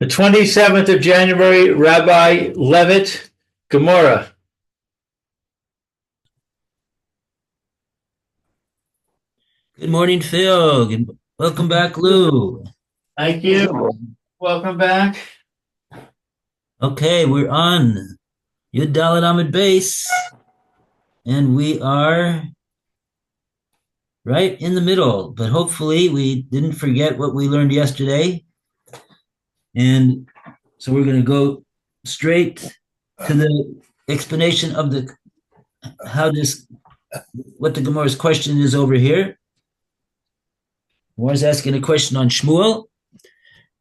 The 27th of January, Rabbi Levitt, Gemora. Good morning, Phil. Welcome back, Lou. Thank you. Welcome back. Okay, we're on Yud Dalet Amud Beis, and we are right in the middle, but hopefully we didn't forget what we learned yesterday. And so we're going to go straight to the explanation of what the Gemara's question is over here. Gemara's asking a question on Shmuel,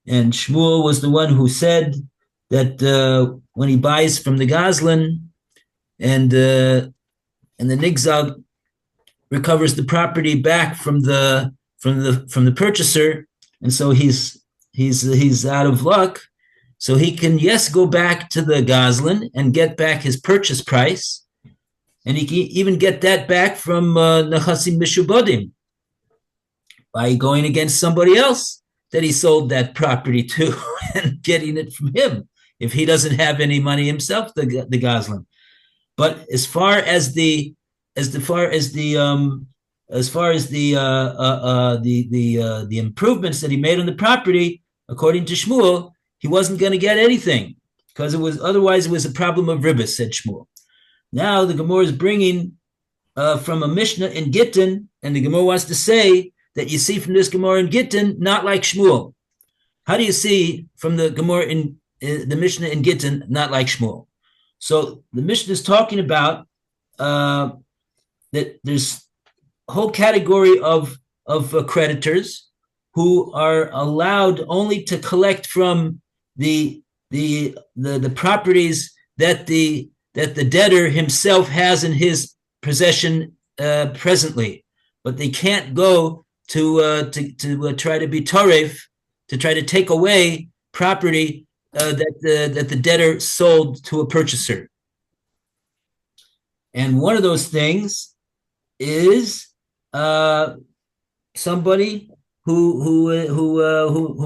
and Shmuel was the one who said that when he buys from the Goslin and the Nigzal recovers the property back from the purchaser, and so he's out of luck. So he can, yes, go back to the Goslin and get back his purchase price, and he can even get that back from Nechasim Mishubodim by going against somebody else that he sold that property to and getting it from him if he doesn't have any money himself, the Goslin. But as far as the improvements that he made on the property, according to Shmuel, he wasn't going to get anything because it was a problem of ribbis, said Shmuel. Now the Gemara is bringing from a Mishnah in Gittin, and the Gemara wants to say that you see from this Gemara in Gittin, not like Shmuel. How do you see from the Gemara in the Mishnah in Gittin, not like Shmuel? So the Mishnah is talking about that there's a whole category of creditors who are allowed only to collect from the properties that the debtor himself has in his possession presently, but they can't go to try to be taref, to try to take away property that the debtor sold to a purchaser. And one of those things is somebody who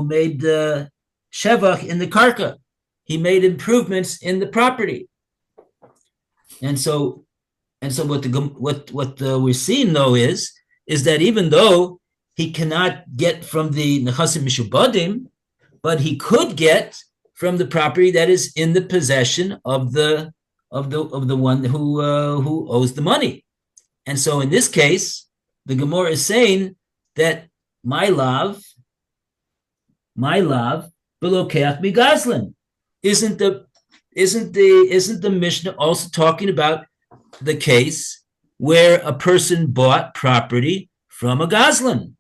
made shevach in the karka. He made improvements in the property, and so what we're seeing though is that even though he cannot get from the nechasim mishubadim, but he could get from the property that is in the possession of the one who owes the money. And so in this case, the Gemara is saying that my lav belokeach migazlin. Isn't the Mishnah also talking about the case where a person bought property from a Goslin?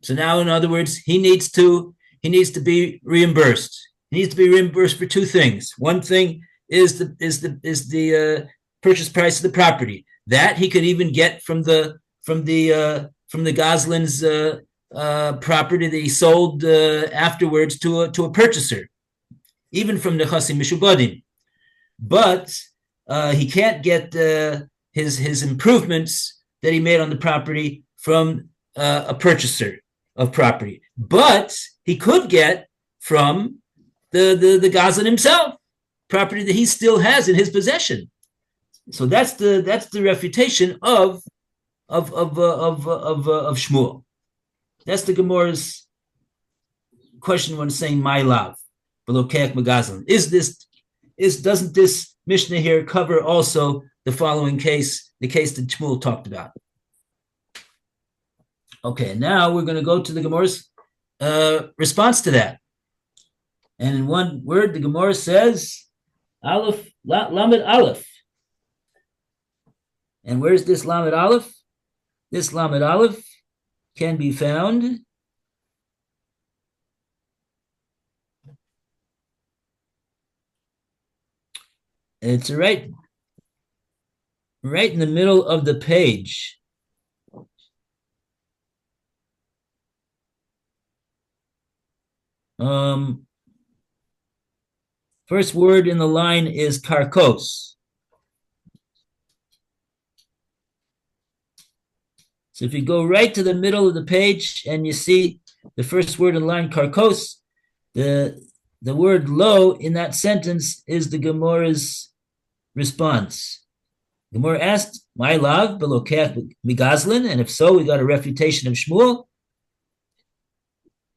So now, in other words, he needs to be reimbursed. He needs to be reimbursed for two things. One thing is the purchase price of the property that he could even get from the Goslin's property that he sold afterwards to a purchaser, even from the Nechasim Mishubadim. But he can't get his improvements that he made on the property from a purchaser of property. But he could get from the Goslin himself, property that he still has in his possession. So that's the refutation of Shmuel. That's the Gemara's question when saying my lav belokeach megazlin. Doesn't this Mishnah here cover also the following case, the case that Shmuel talked about? Okay, now we're going to go to the Gemara's response to that. And in one word, the Gemara says, Aleph, Lamed Aleph. And where's this Lamed Aleph? This Lamed Aleph can be found it's right in the middle of the page. First word in the line is karkos. So if you go right to the middle of the page and you see the first word in the line, karkos, the the word lo in that sentence is the Gemora's response. Gemora asked, my love, belokech migazlin, and if so, we got a refutation of Shmuel.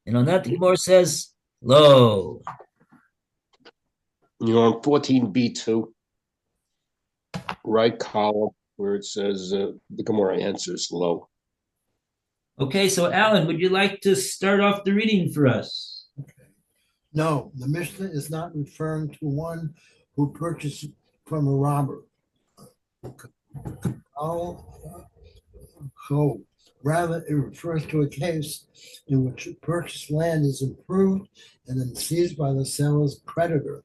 And on that, the Gemora says, lo. You're on 14b2, right column, where it says the Gemora answers lo. Okay, so Alan, would you like to start off the reading for us? Okay. No, the Mishnah is not referring to one who purchased from a robber. Rather, it refers to a case in which purchased land is improved and then seized by the seller's creditor.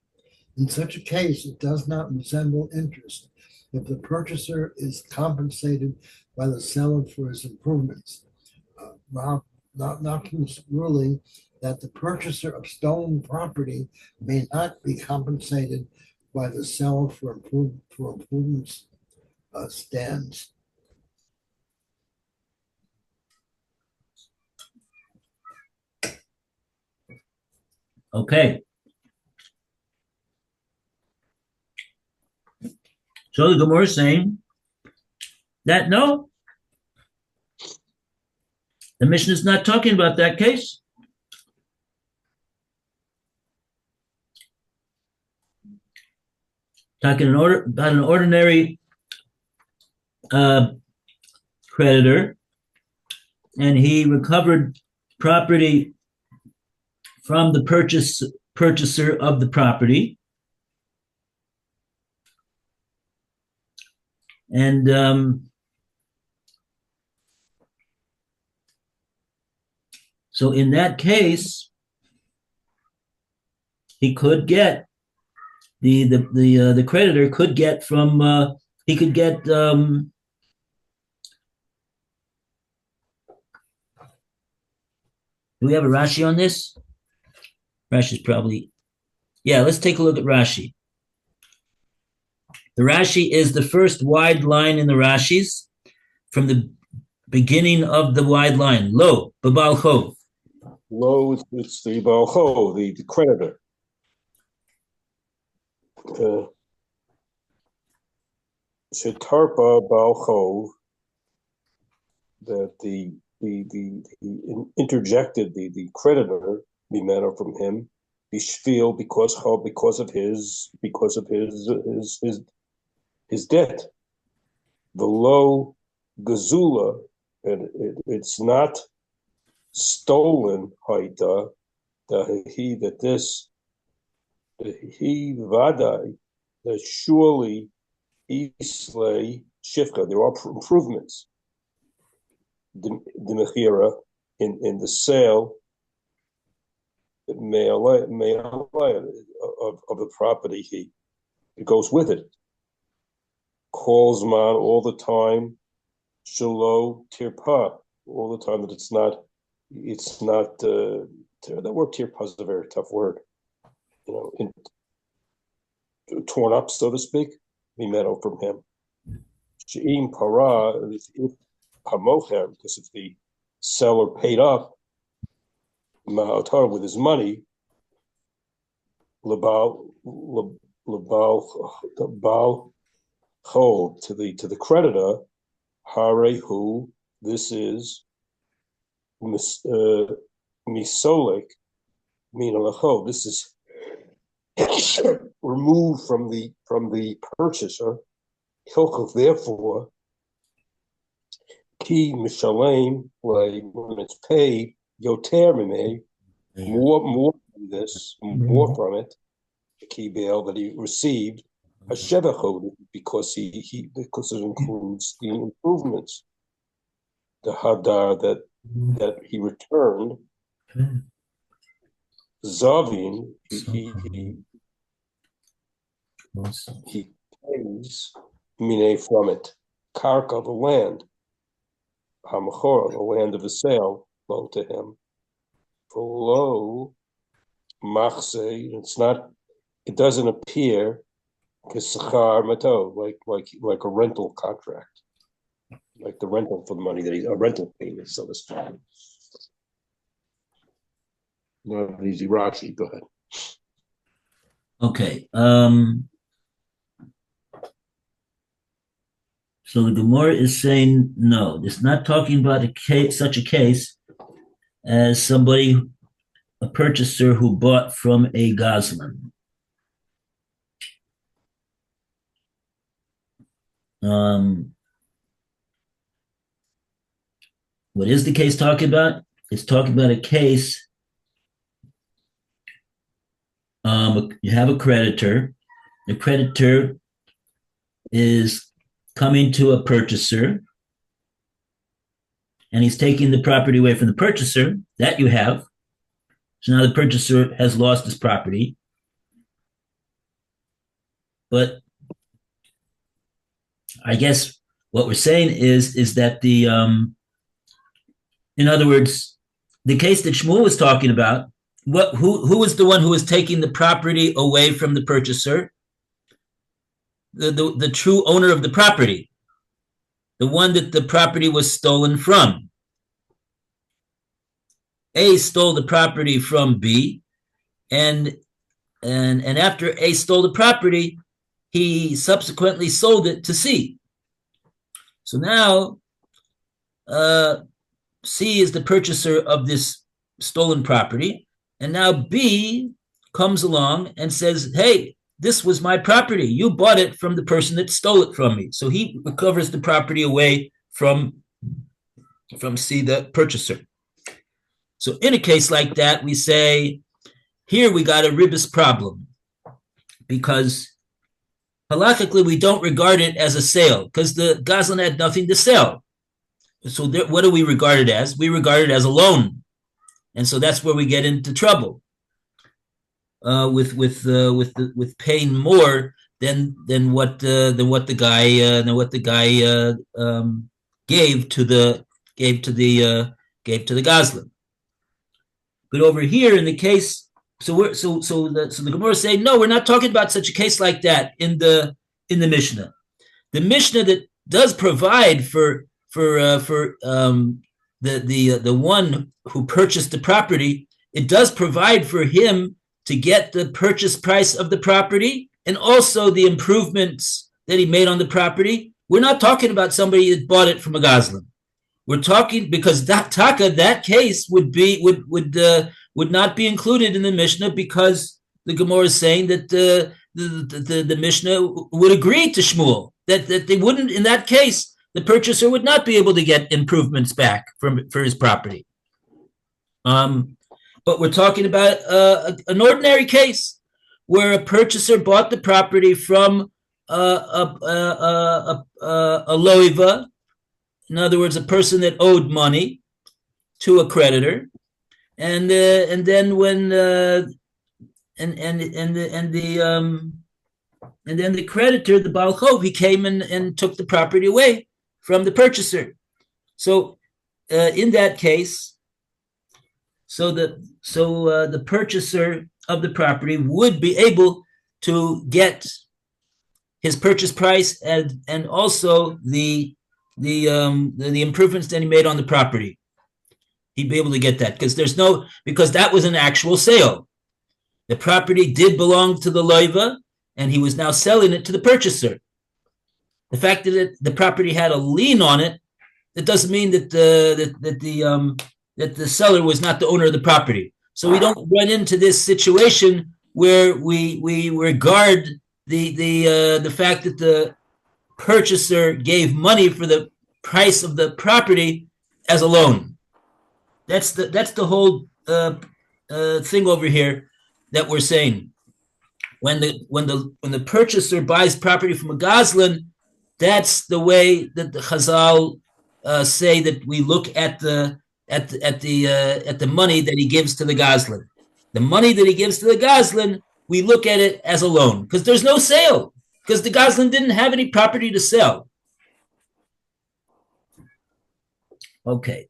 In such a case, it does not resemble interest if the purchaser is compensated by the seller for his improvements. Nachman's ruling that the purchaser of stolen property may not be compensated by the seller for improvements stands. Okay. So the Gemara is saying that no, the Mishnah is not talking about that case. Talking about an ordinary creditor, and he recovered property from the purchaser of the property. And so in that case, he could get the creditor could get from he could get do we have a Rashi on this? Rashi's probably, yeah, let's take a look at Rashi. The Rashi is the first wide line in the Rashis from the beginning of the wide line. Lo, babal chov. Lo, it's the balcho, the creditor. Shetarpa balcho, that the interjected the creditor be manner from him, bishvil because of his debt. The lo gazula, and it's not stolen haita, that he vadai, that surely islay shifka, there are improvements. The mechira in the sale of the property, it goes with it. Calls man all the time, shalo tirpa, all the time, that it's not that word tirpa is a very tough word, torn up, so to speak. Mimeno from him. She'im para, if hamocher, because if the seller paid up ma'atar with his money, lebal chol, to the creditor, harehu, this is misolek minalacho, this is removed from the purchaser. Hilchov, therefore, ki mishalem, like when it's paid, yoter mimei, more than this, more from it, the ki bail that he received, a shevachod, because because it includes the improvements, the hadar that he returned. Zavin, he pays mine from it. Karka, the land. Hamachor, the land of the sale, belonged to him. Below machse, it doesn't appear kesachar mato, like a rental contract, like the rental for the money that a rental payment, so to speak. Not an easy Rashi, go ahead. Okay. So the Gemara is saying no. It's not talking about a case, such a case as somebody, a purchaser who bought from a Goslin. What is the case talking about? It's talking about a case. You have a creditor. The creditor is coming to a purchaser, and he's taking the property away from the purchaser that you have. So now the purchaser has lost his property. But I guess what we're saying is that in other words, the case that Shmuel was talking about, who was the one who was taking the property away from the purchaser? The true owner of the property, the one that the property was stolen from. A stole the property from B, and after A stole the property, he subsequently sold it to C. So now C is the purchaser of this stolen property, and now B comes along and says, hey, this was my property. You bought it from the person that stole it from me. So he recovers the property away from C, the purchaser. So in a case like that, we say, here we got a ribis problem, because halachically we don't regard it as a sale, because the Goslin had nothing to sell. So what do we regard it as? We regard it as a loan. And so that's where we get into trouble. With paying more than what the guy gave to the Goslin. But over here in the case, so the Gemara is saying, no, we're not talking about such a case like that in the Mishnah. The Mishnah that does provide for the one who purchased the property, it does provide for him to get the purchase price of the property and also the improvements that he made on the property. We're not talking about somebody that bought it from a Goslin. We're talking, because that case would not be included in the Mishnah, because the Gemara is saying that the Mishnah would agree to Shmuel that they wouldn't, in that case, the purchaser would not be able to get improvements back for his property. But we're talking about an ordinary case where a purchaser bought the property from a loiva, in other words, a person that owed money to a creditor, and then when and then the creditor, the Baal Chov, he came and took the property away from the purchaser. So in that case, the purchaser of the property would be able to get his purchase price and also the improvements that he made on the property. He'd be able to get that because that was an actual sale. The property did belong to the loiva, and he was now selling it to the purchaser. The fact that the property had a lien on it, that doesn't mean that the seller was not the owner of the property. So we don't run into this situation where we regard the fact that the purchaser gave money for the price of the property as a loan. That's the whole thing over here that we're saying. When the purchaser buys property from a Goslin, that's the way that the Chazal say that we look at the money that he gives to the Goslin. The money that he gives to the Goslin, we look at it as a loan, because there's no sale, because the Goslin didn't have any property to sell. Okay.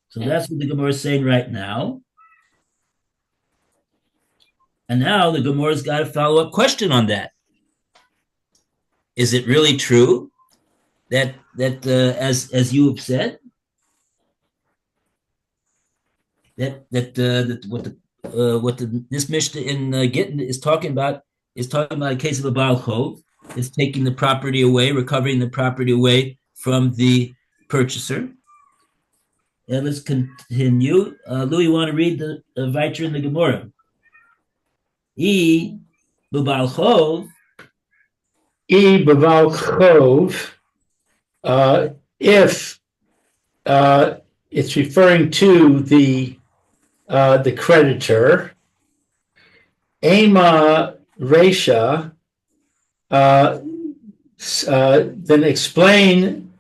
So that's what the Gemara is saying right now. And now the Gemara's got a follow-up question on that. Is it really true that as you have said, that what this Mishnah in Gittin is talking about a case of a Baal Chov is taking the property away, recovering the property away from the purchaser. And let's continue. Louis, you want to read the Viter in the Gemora? B'Baal Chov. B'Baal Chov. If it's referring to the creditor, Ema Resha, then explain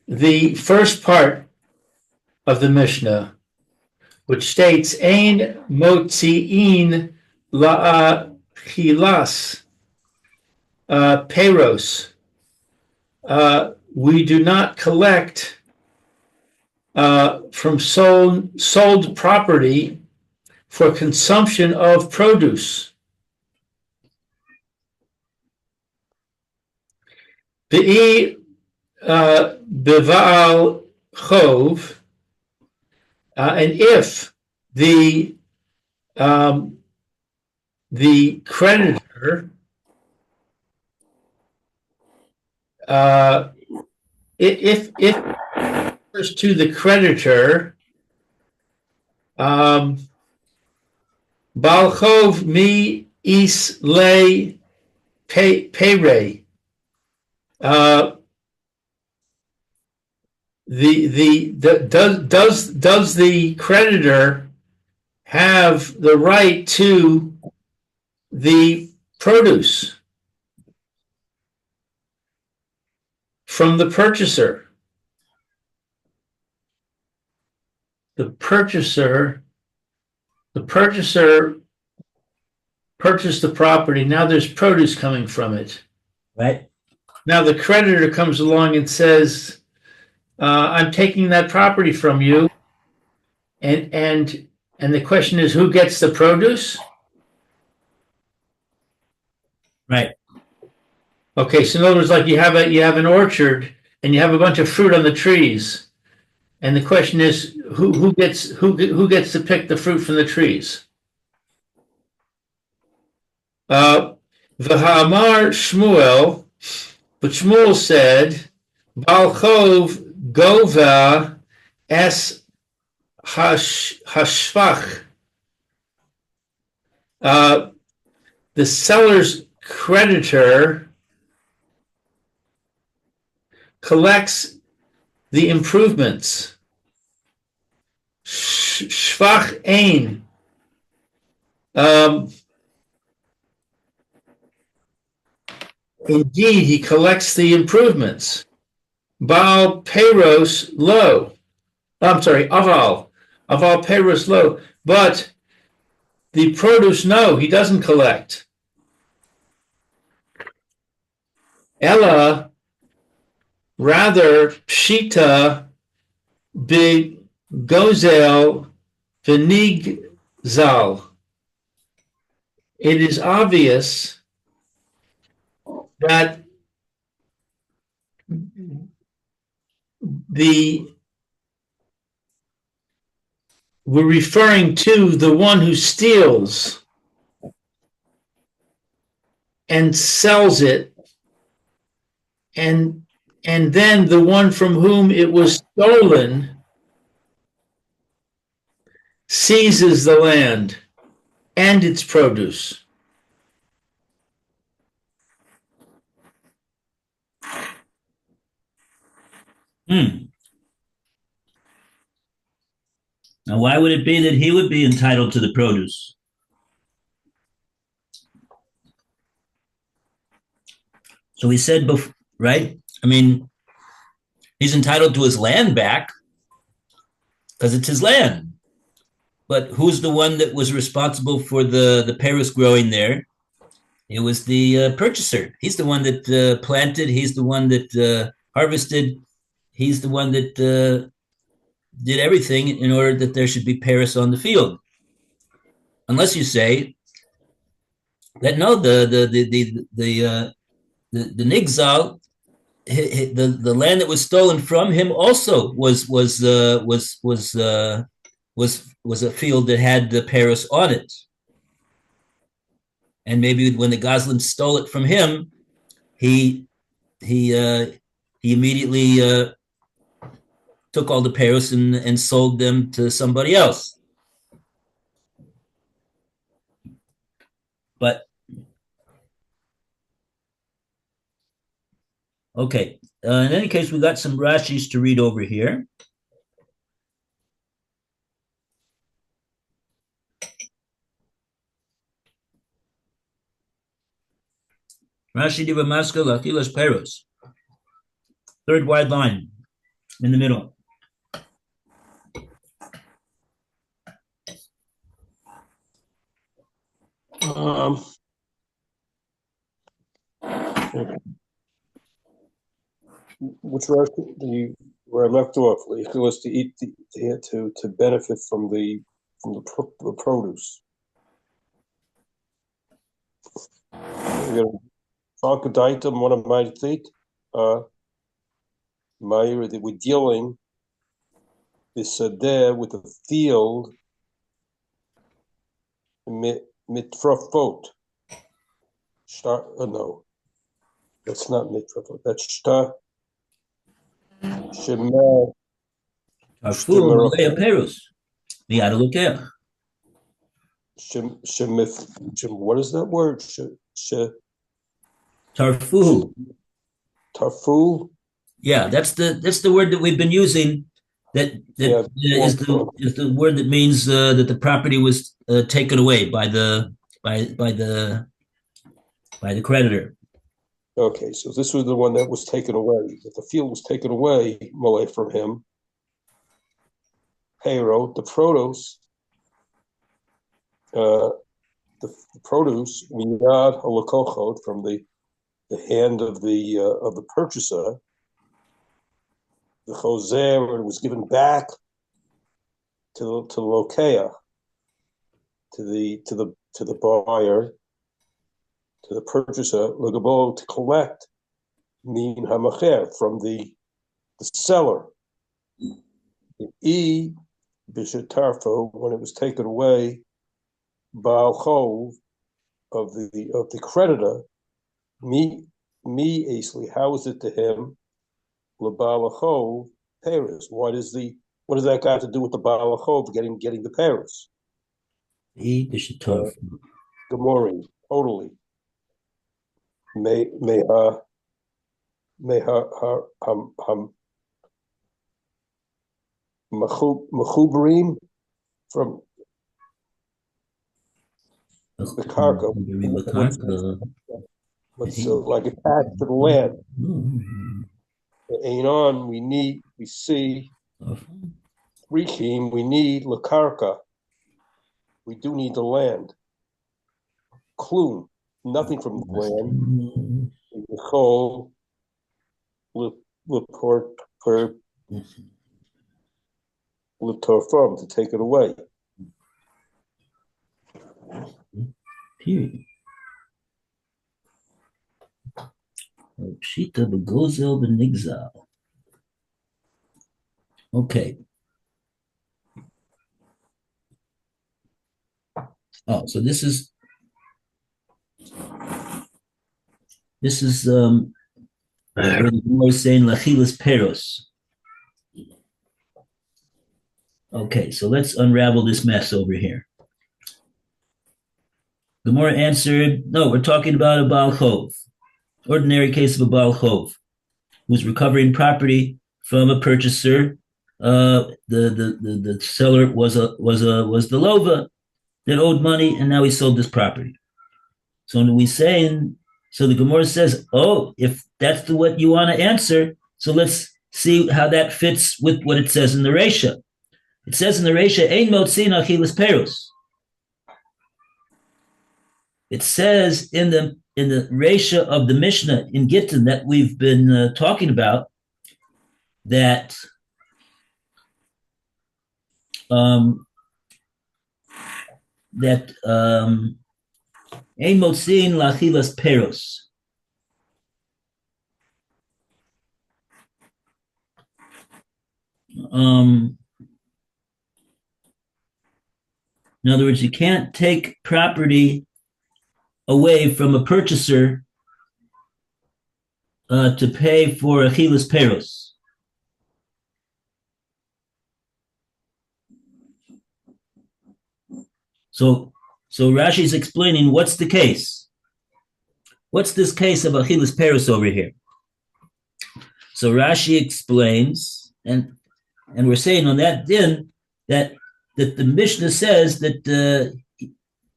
the first part of the Mishnah, which states, Ein motzi'in la'achilas peros. We do not collect from sold property for consumption of produce. B'Baal Chov, and if the creditor if refers to the creditor, Baal Chov mi is le pere. Does the creditor have the right to the produce from the purchaser? The purchaser purchased the property. Now there's produce coming from it. Right. Now the creditor comes along and says, I'm taking that property from you. And the question is, who gets the produce? Right. Okay, so in other words, like you have an orchard and you have a bunch of fruit on the trees. And the question is, who gets to pick the fruit from the trees? V'ha'amar Shmuel, but Shmuel said, Baal Chov gova es hashvach. The seller's creditor collects the improvements. Shvach ein. Indeed, he collects the improvements. Baal Peros lo. I'm sorry, Aval Peros lo. But the produce, no, he doesn't collect. Ella, rather, Pshita Gozel Venigzal. It is obvious that we're referring to the one who steals and sells it, and then the one from whom it was stolen seizes the land and its produce. Now, why would it be that he would be entitled to the produce? So he said, right? I mean, he's entitled to his land back because it's his land. But who's the one that was responsible for the Paris growing there? It was the purchaser. He's the one that planted. He's the one that harvested. He's the one that did everything in order that there should be Paris on the field. Unless you say that no, the Nigzal, the land that was stolen from him also was was a field that had the Paris on it. And maybe when the Goslin stole it from him, he immediately took all the Paris and sold them to somebody else. But okay, in any case, we got some Rashis to read over here. Rashi diva maska lachilas peros. Third wide line in the middle. Which where I left off, was to eat to benefit from the produce. We're going to talk a item. One of my think, that we're dealing this there with a field mitrafot. No, that's not mitrafot. That's shtar. Shemer. Tarfu malei peros. Miyad lokech. What is that word? Tarfu. Tarfu. Yeah, that's the word that we've been using. Is the word that means that the property was taken away by the creditor. Okay, so this was the one that was taken away. That the field was taken away, Malay, from him. Hero, the produce, the produce, miyad halakochot, from the hand of the purchaser. The choser was given back to the lokea, to the buyer, to the purchaser, legabo, to collect min hamacher, from the seller. E bishatarfo, when it was taken away, baal chov, of the creditor, me easily, how is it to him? L'baal chov Paris. What does that got to do with the baal chov getting the Paris? E bishatarfo. Gemora, totally. May mechubrim, from the karka. What's like attached to the land. Einon, we see Rikim, we need lakarka. We do need the land. Klum, nothing from the land. The whole report per farm to take it away. Period. Pshita begozel benigzal. Okay. Oh, so this is where the Gemara is saying lachilas peros. Okay, so let's unravel this mess over here. Gemara answered, no, we're talking about a Baal Chov, ordinary case of a Baal Chov, who's recovering property from a purchaser. The seller was the Lova that owed money, and now he sold this property. So the Gemara says, oh, if that's what you want to answer, so let's see how that fits with what it says in the Reisha. It says in the Reisha, Ein motzin achilas perus. It says in the Reisha of the Mishnah in Gittin that we've been talking about that Ein motzin lachilas perus. In other words, you can't take property away from a purchaser to pay for achilas peros. So Rashi is explaining what's the case. What's this case of achilas peros over here? So Rashi explains, and we're saying on that din that the Mishnah says that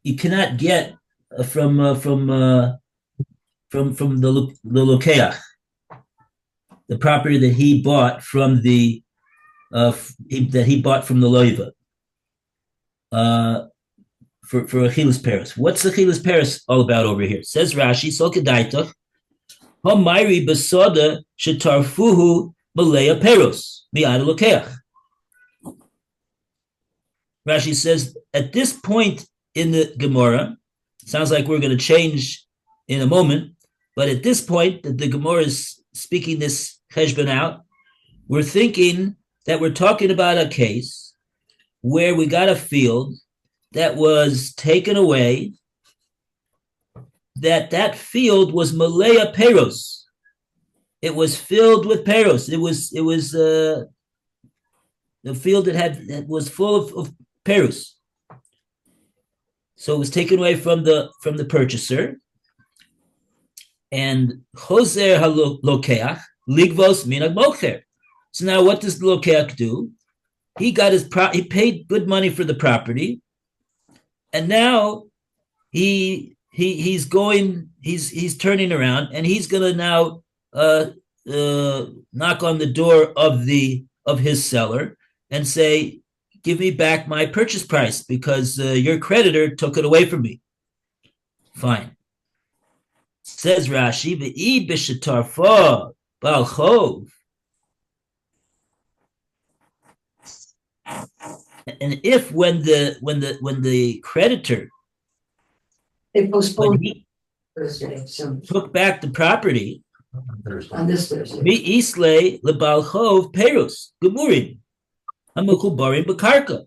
you cannot get from the lokeach, the property that he bought from the loiva for achilas peros. What's achilas peros all about over here? Says Rashi, so kedaitach hamayri besoda shetarfuhu malaya peros mi'ad lokeach. Rashi says at this point in the Gemora, sounds like we're going to change in a moment, but at this point that the Gemora is speaking this cheshbon out, we're thinking that we're talking about a case where we got a field that was taken away, that field was malaya peros. It was filled with peros. It was the field that was full of peros. So it was taken away from the purchaser. And choser halokeach ligvos minag mocher. So now what does the lokeach do? He got he paid good money for the property, and now he's turning around and he's gonna now knock on the door of his seller and say, give me back my purchase price because your creditor took it away from me. Fine. Says Rashi, "Ve'i b'shetarfa bal chov." And if when the creditor took back the property, on this Thursday, mi islay lebal chov perus gemurim hamukubarim b'karka.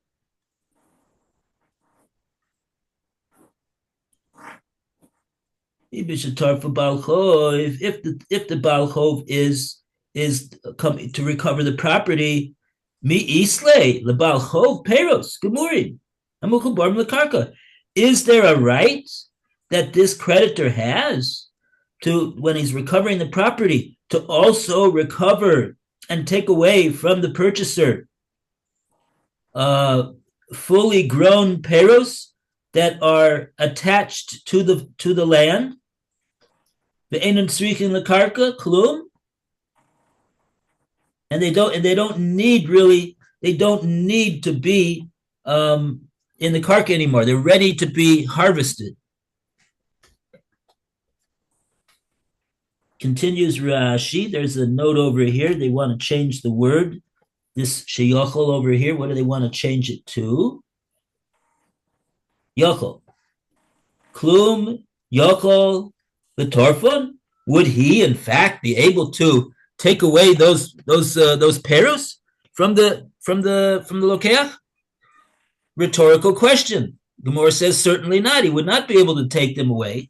If the Baal Chov is coming to recover the property, mi islay the Baal Chov peros gemurim hamukubarim l'karka. Is there a right that this creditor has to, when he's recovering the property, to also recover and take away from the purchaser fully grown peros that are attached to the land? Ve'enim tzrikin l'karka klum, and they don't need to be in the karka anymore. They're ready to be harvested. Continues Rashi. There's a note over here. They want to change the word. This sheyochel over here. What do they want to change it to? Yochel. Klum yochel l'torfon. Would he, in fact, be able to take away those peros from the lokeach? Rhetorical question. Gemora says certainly not. He would not be able to take them away.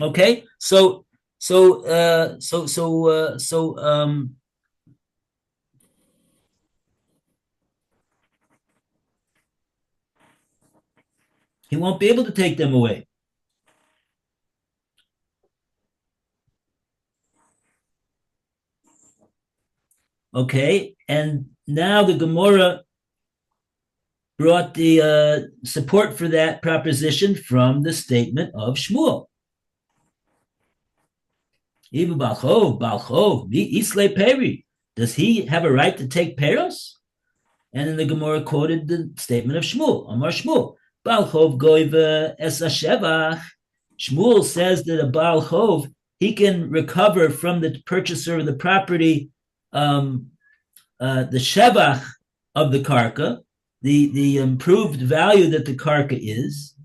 Okay, so he won't be able to take them away. Okay, and now the Gemora brought the support for that proposition from the statement of Shmuel. Even Balchov, Islay Peri. Does he have a right to take peros? And then the Gemara quoted the statement of Shmuel, Amar Shmuel, Balchov goiva es hashevach. Shmuel says that a Balchov, he can recover from the purchaser of the property the shevach of the karka, the improved value that the karka is,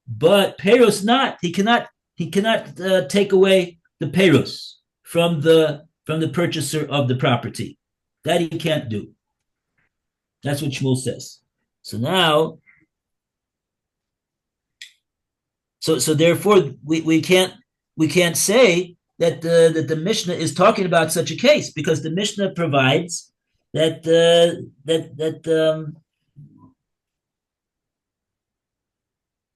but peros not. He cannot take away the peros from the purchaser of the property. That he can't do. That's what Shmuel says. So now, so therefore, we can't say that the Mishnah is talking about such a case, because the Mishnah provides that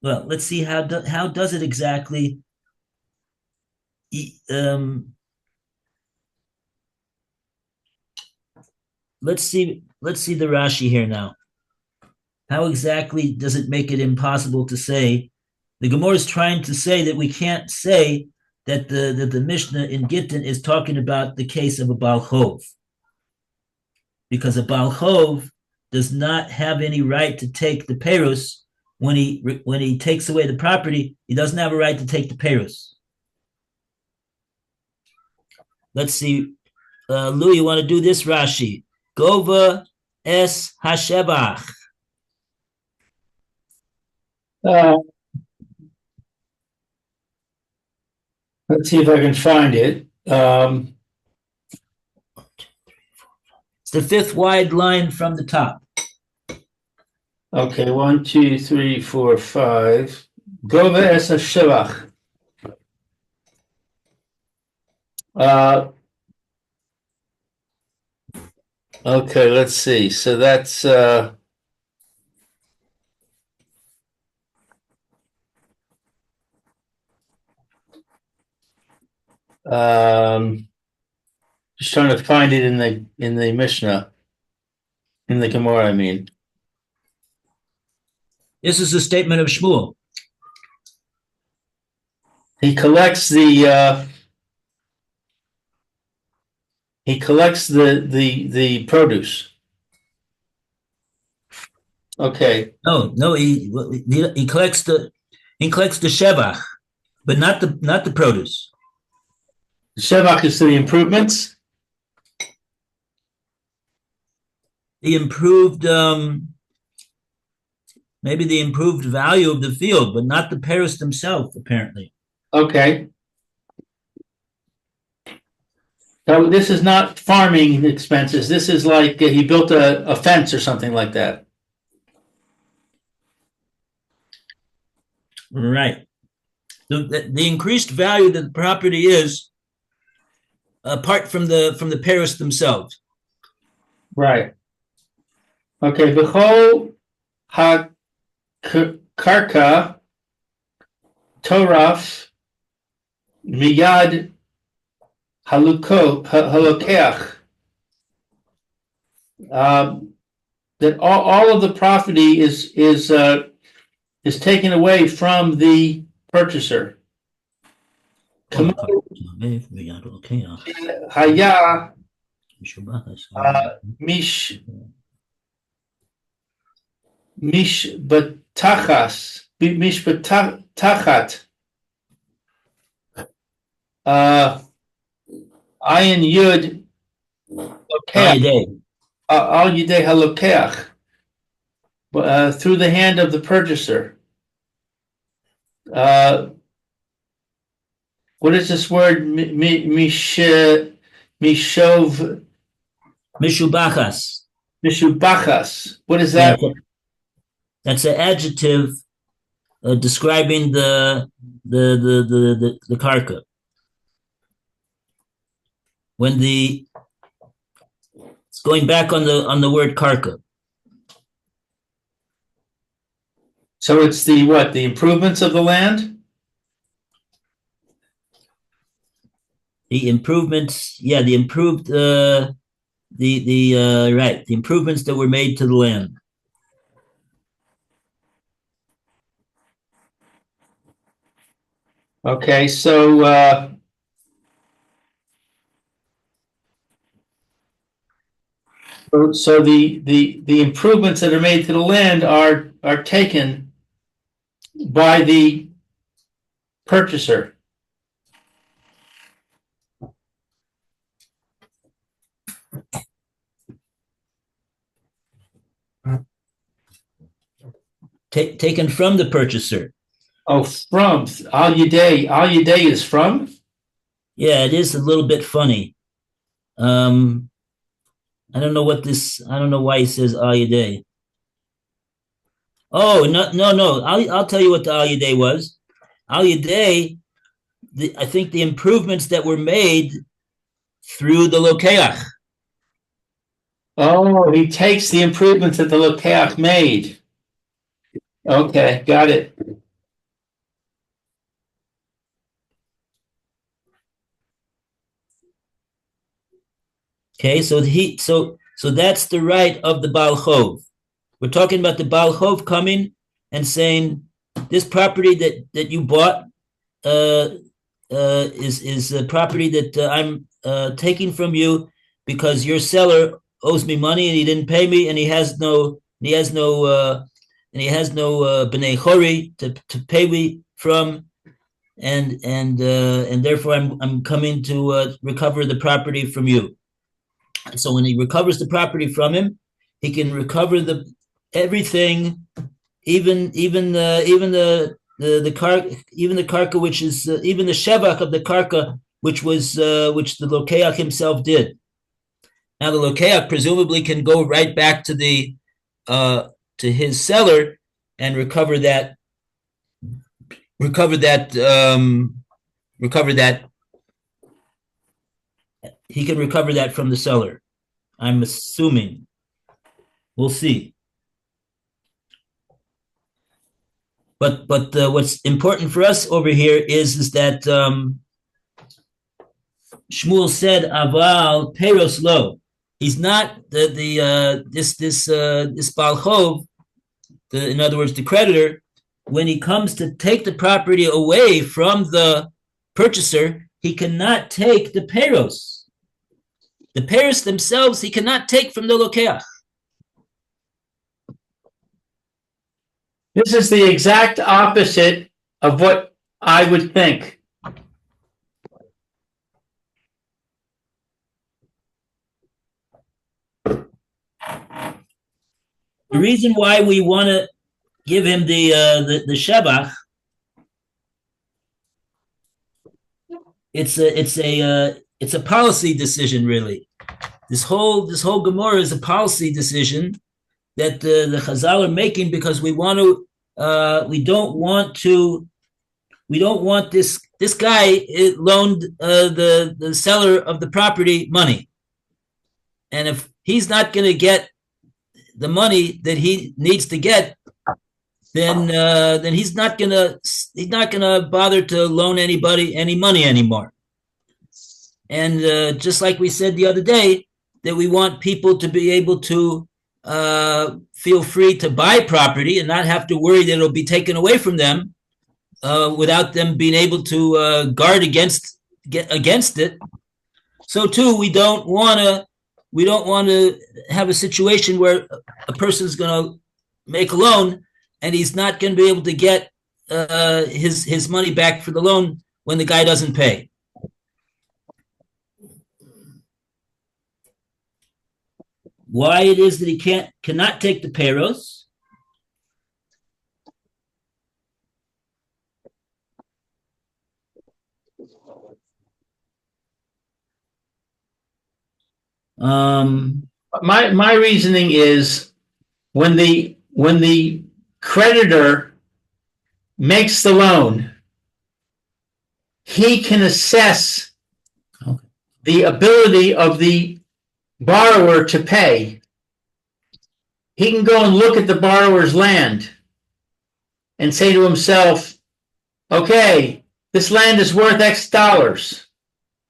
well, let's see how does it exactly. Let's see the Rashi here now. How exactly does it make it impossible to say? The Gemora is trying to say that we can't say that the Mishnah in Gittin is talking about the case of a Baal Chov, because a Baal Chov does not have any right to take the Perus when he takes away the property. He doesn't have a right to take the Perus. Let's see, Lou, you want to do this Rashi? Gova es hashebach. Let's see if I can find it. It's the fifth wide line from the top. Okay, 1, 2, 3, 4, 5. Gova es hashevach. Okay, let's see. So that's just trying to find it in the Mishnah, in the Gemora, I mean. This is a statement of Shmuel. He collects the produce. Okay. No, he collects the shevach, but not the produce. The shevach is to the improvements. The improved, maybe the improved value of the field, but not the Paris themselves, apparently. Okay. So this is not farming expenses. This is like he built a fence or something like that. Right. The increased value that the property is, apart from the Paris themselves. Right. Okay. V'chol ha-karka toraf miyad halokeach. That all of the property is taken away from the purchaser. Haya mishbatachat ayin yud al yidei halokeach, through the hand of the purchaser. What is this word? Mishov. Mishubachas. Mishubachas. What is that? Yeah, that's an adjective describing the karka. When it's going back on the word karka. So it's the what? The improvements of the land? The improvements, yeah, the improved right, the improvements that were made to the land. Okay, so the improvements that are made to the land are taken by the purchaser. Taken from the purchaser. Oh, from al yidei is from? Yeah, it is a little bit funny. I don't know why he says al yidei. Oh, no. I'll tell you what the Al Yadei was. Al Yadei, I think the improvements that were made through the Lokeach. Oh, he takes the improvements that the Lokeach made. Okay, got it. Okay, so that's the right of the Baal Chov. We're talking about the Baal Chov coming and saying this property that you bought is a property that I'm taking from you because your seller owes me money and he didn't pay me and he has no bnei chori to pay me from, and therefore I'm coming to recover the property from you. And so when he recovers the property from him, he can recover everything, even the karka, which is even the shevach of the karka, which the lokeach himself did. Now the lokeach presumably can go right back to his seller and recover that. He can recover that from the seller. I'm assuming. We'll see. But what's important for us over here is that Shmuel said aval peros lo. He's not this Baal Chov, in other words, the creditor. When he comes to take the property away from the purchaser, he cannot take the peros. The peros themselves he cannot take from the lokeach. This is the exact opposite of what I would think. The reason why we want to give him the shevach, it's a policy decision, really. This whole Gemora is a policy decision that the Chazal are making because we don't want this guy loaned the seller of the property money, and if he's not going to get the money that he needs to get, then he's not gonna bother to loan anybody any money anymore. And just like we said the other day, that we want people to be able to feel free to buy property and not have to worry that it'll be taken away from them without them being able to guard against it. So too, we don't want to have a situation where a person is going to make a loan and he's not going to be able to get his money back for the loan when the guy doesn't pay. Why it is that he cannot take the peros? My reasoning is when the creditor makes the loan, he can assess the ability of the borrower to pay. He can go and look at the borrower's land and say to himself, okay, this land is worth X dollars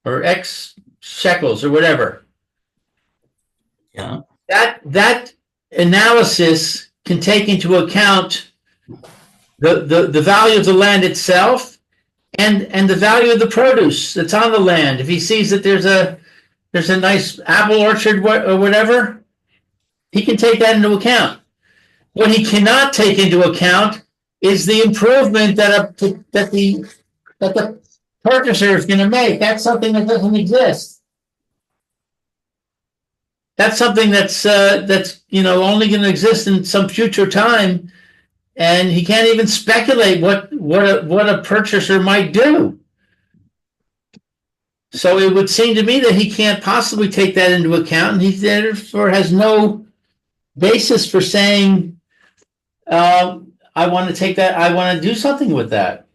or X shekels or whatever. Yeah. That analysis can take into account the value of the land itself and the value of the produce that's on the land. If he sees that there's a nice apple orchard or whatever, he can take that into account. What he cannot take into account is the improvement that the purchaser is going to make. That's something that doesn't exist. That's something that's only going to exist in some future time, and he can't even speculate what a purchaser might do. So it would seem to me that he can't possibly take that into account, and he therefore has no basis for saying I want to take that. I want to do something with that.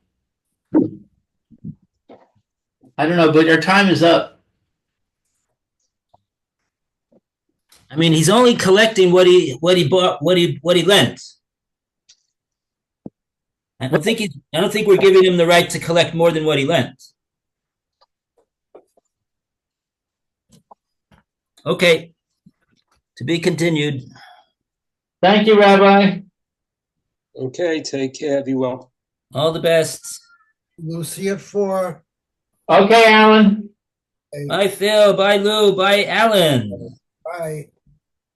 I don't know, but our time is up. I mean, he's only collecting what he bought, what he lent. I don't think we're giving him the right to collect more than what he lent. Okay. To be continued. Thank you, Rabbi. Okay, take care. Be well. All the best. We'll see you at 4. Okay, Alan. Bye, Phil. Bye, Lou. Bye, Alan. Bye.